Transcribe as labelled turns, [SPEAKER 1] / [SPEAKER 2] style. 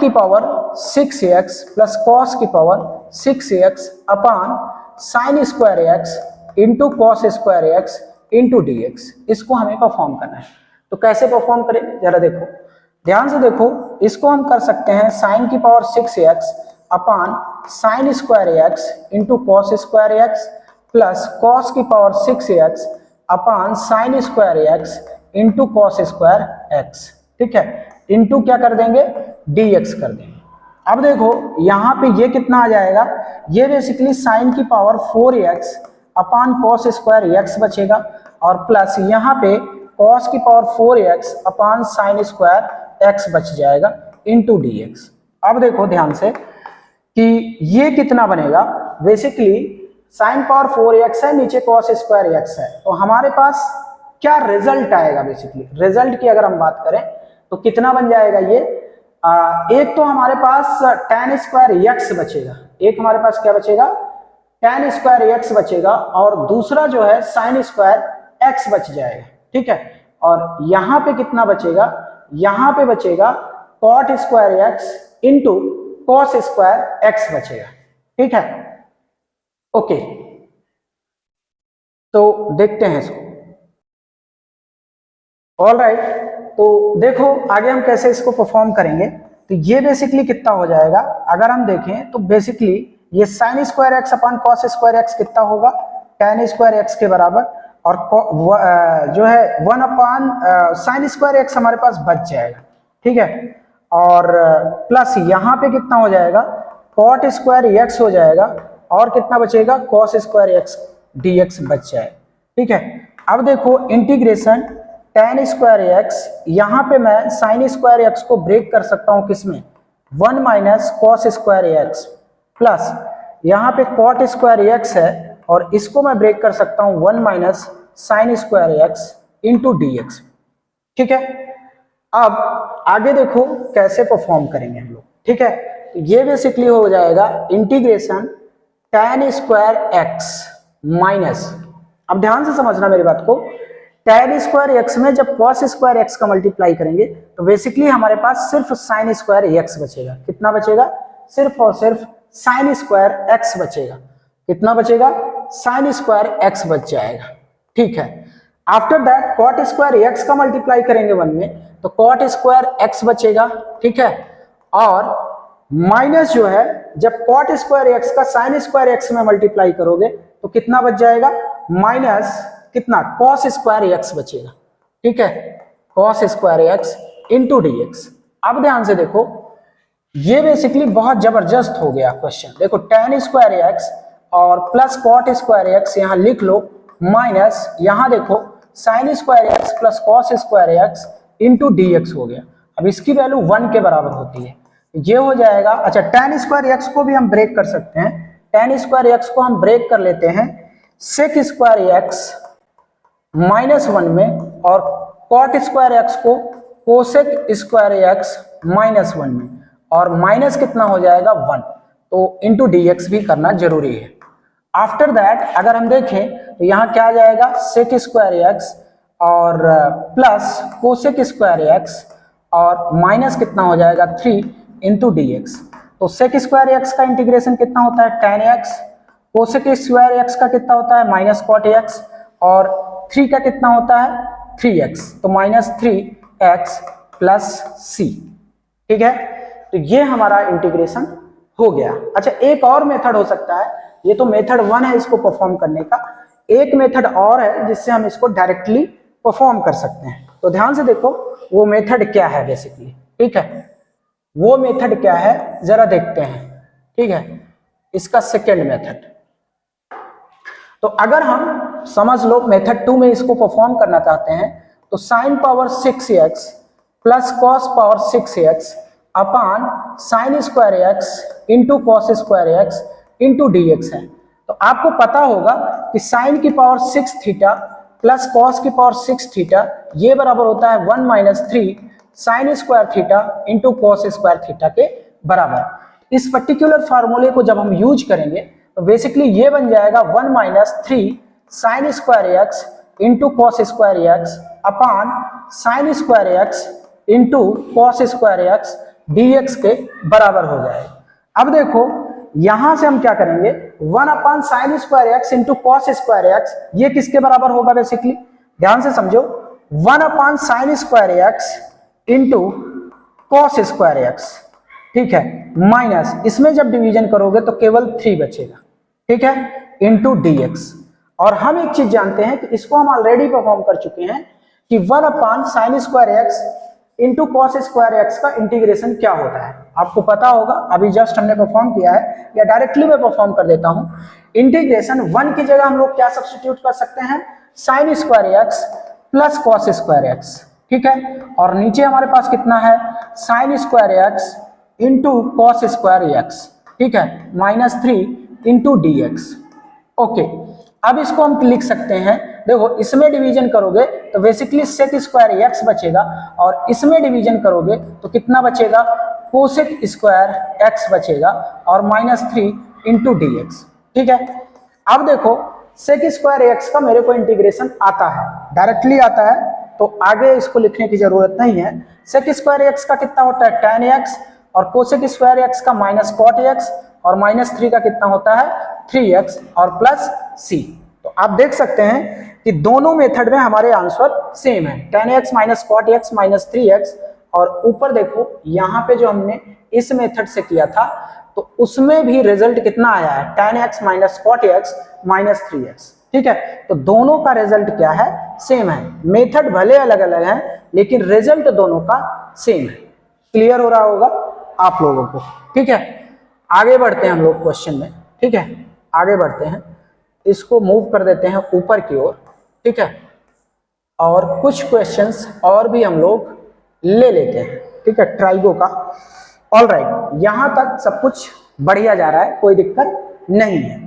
[SPEAKER 1] की power 6x plus cos की power 6x upon sine square x into cos square x into D x, इसको हमें perform करना है। तो कैसे परफॉर्म करेंगे जरा देखो, ध्यान से देखो। इसको हम कर सकते हैं साइन की power 6x upon sine square x into cos square x plus cos की power 6x upon sine square x into cos square x, ठीक है, इंटू क्या कर देंगे, dx कर देंगे। अब देखो यहाँ पे ये कितना आ जाएगा, ये बेसिकली साइन की पावर 4x अपान कॉस स्क्वायर एक्स बचेगा और प्लस यहाँ पे कॉस की पावर 4x अपान साइन स्क्वायर एक्स बच जाएगा इंटू dx। अब देखो ध्यान से कि ये कितना बनेगा, बेसिकली साइन पावर 4x है, नीचे कॉस स्क्वायर एक्स है, तो हमारे पास क्या रिजल्ट आएगा, बेसिकली रिजल्ट की अगर हम बात करें तो कितना बन जाएगा ये, एक तो हमारे पास tan स्क्वायर एक्स बचेगा, एक हमारे पास क्या बचेगा, tan स्क्वायर एक्स बचेगा और दूसरा जो है साइन स्क्वायर एक्स बच जाएगा, ठीक है। और यहाँ पे कितना बचेगा, यहाँ पे बचेगा cot square x into cos square x बचेगा, ठीक है, ओके। तो देखते हैं इसको, ऑल राइट। तो देखो आगे हम कैसे इसको परफॉर्म करेंगे। तो ये बेसिकली कितना हो जाएगा, अगर हम देखें तो बेसिकली ये sign square x upon cos square x कितना होगा, tan स्क्वायर एक्स के बराबर, और जो है 1 अपॉन साइन स्क्वायर एक्स हमारे पास बच जाएगा, ठीक है, और प्लस यहाँ पे कितना हो जाएगा, कॉट स्क्वायर एक्स हो जाएगा और कितना बचेगा, कॉस स्क्वायर एक्स dx बच जाए, ठीक है। अब देखो इंटीग्रेशन tan स्क्वायर एक्स, यहाँ पे मैं साइन स्क्वायर एक्स को ब्रेक कर सकता हूँ किसमें, 1 minus cos square x plus यहाँ पे कॉट स्क्वायर एक्स है और इसको मैं ब्रेक कर सकता हूँ 1 minus sign square x into dx, ठीक है। अब आगे देखो कैसे परफॉर्म करेंगे हम लोग, ठीक है। ये बेसिकली हो जाएगा integration tan square x minus, अब ध्यान से समझना मेरी बात को, tan स्क्वायर एक्स में जब cos स्क्वायर एक्स का मल्टीप्लाई करेंगे तो बेसिकली हमारे पास सिर्फ साइन स्क्वायर एक्स बचेगा, कितना बचेगा, सिर्फ और सिर्फ साइन स्क्वायर एक्स बचेगा, कितना बचेगा, साइन स्क्वायर एक्स बच जाएगा, ठीक है। After that cot square x का मल्टीप्लाई करेंगे 1 में तो कॉट स्क्वायर एक्स बचेगा, ठीक है, और माइनस जो है जब कॉट स्क्वायर एक्स का साइन स्क्वायर एक्स में मल्टीप्लाई करोगे तो कितना बच जाएगा, माइनस कितना, कॉस स्क्वायर एक्स बचेगा, ठीक है, cos square x into dx। अब ध्यान से देखो ये बेसिकली बहुत जबरदस्त हो गया क्वेश्चन, देखो tan स्क्वायर एक्स और प्लस कॉट स्क्वायर एक्स यहाँ लिख लो, माइनस यहाँ देखो sign square x plus cos square x into dx हो गया। अब इसकी वैल्यू 1 के बराबर होती है, ये हो जाएगा, अच्छा tan स्क्वायर एक्स को भी हम ब्रेक कर सकते हैं, tan स्क्वायर एक्स को हम ब्रेक कर लेते हैं सेक स्क्वायर एक्स माइनस 1 में और कॉट स्क्वायर एक्स को कोसेक स्क्वायर एक्स माइनस 1 में, और माइनस कितना हो जाएगा 1, तो इंटू dx भी करना जरूरी है। आफ्टर दैट अगर हम देखें तो यहाँ क्या आ जाएगा, सेक स्क्वायर एक्स और प्लस कोसेक स्क्वायर एक्स और माइनस कितना हो जाएगा 3 इंटू dx। तो सेक स्क्वायर एक्स का इंटीग्रेशन कितना होता है tan x, cosec square x का कितना होता है माइनस कॉट एक्स, और 3 का कितना होता है 3x, तो माइनस 3x प्लस c, ठीक है। तो ये हमारा इंटीग्रेशन हो गया। अच्छा एक और मेथड हो सकता है, ये तो मेथड 1 है इसको परफॉर्म करने का, एक मेथड और है जिससे हम इसको डायरेक्टली परफॉर्म कर सकते हैं। तो ध्यान से देखो वो मेथड क्या है बेसिकली, ठीक है, वो मेथड क्या है जरा देखते हैं, ठीक है, इसका सेकेंड मेथड। तो अगर हम समझ लो मेथड 2 में इसको परफॉर्म करना चाहते हैं तो sine power 6x plus cos power 6x upon sine square x into cos square x into dx है। तो आपको पता होगा कि साइन की पावर 6 थीटा प्लस कॉस की पावर 6 थीटा ये बराबर होता है 1 minus 3 sine square theta into cos square theta के बराबर। इस पर्टिकुलर फार्मूले को जब हम यूज करेंगे तो बेसिकली ये बन जाएगा 1 minus 3 sign square x into cos square x अपान sine square x into cos square x dx के बराबर हो जाएगा। अब देखो यहां से हम क्या करेंगे, 1/sin² इंटू cos², ये किसके बराबर होगा बेसिकली, ध्यान से समझो, 1/sin² इंटू cos², ठीक है, माइनस इसमें जब डिवीजन करोगे तो केवल 3 बचेगा, ठीक है, इंटू dx। और हम एक चीज जानते हैं कि इसको हम ऑलरेडी परफॉर्म कर चुके हैं कि 1/sin² इंटू cos² का इंटीग्रेशन क्या होता है, आपको पता होगा, अभी जस्ट हमने परफॉर्म किया है, या डायरेक्टली मैं परफॉर्म कर देता हूं। इंटीग्रेशन 1 की जगह हम लोग क्या सब्स्टिट्यूट कर सकते हैं, sin² प्लस cos², ठीक है, और नीचे हमारे पास कितना है, sin² इंटू cos², ठीक है, -3 इंटू dx। ओके, अब इसको हम लिख सकते हैं, देखो इसमें डिवीजन करोगे तो बेसिकली sec² बचेगा, और इसमें डिवीजन करोगे तो कितना बचेगा, cosec² बचेगा, और -3 इंटू dx, ठीक है। अब देखो sec² का मेरे को इंटीग्रेशन आता है, डायरेक्टली आता है, तो आगे इसको लिखने की जरूरत नहीं है। sec² का कितना होता है, tan x, और cosec² का -cot x, और -3 का कितना होता है, 3x, और प्लस c। तो आप देख सकते हैं कि दोनों मेथड में हमारे आंसर सेम है, tan x -cot x -3x, और ऊपर देखो यहाँ पे जो हमने इस मेथड से किया था तो उसमें भी रिजल्ट कितना आया है, tan x -cot x -3x, ठीक है। तो दोनों का रिजल्ट क्या है, सेम है, मेथड भले अलग अलग है लेकिन रिजल्ट दोनों का सेम है। क्लियर हो रहा होगा आप लोगों को, ठीक है। आगे बढ़ते हैं हम लोग क्वेश्चन में, ठीक है, आगे बढ़ते हैं, इसको मूव कर देते हैं ऊपर की ओर, ठीक है, और कुछ क्वेश्चंस और भी हम लोग ले लेते हैं, ठीक है, ट्राइगो का। ऑल राइट, यहां तक सब कुछ बढ़िया जा रहा है, कोई दिक्कत नहीं है।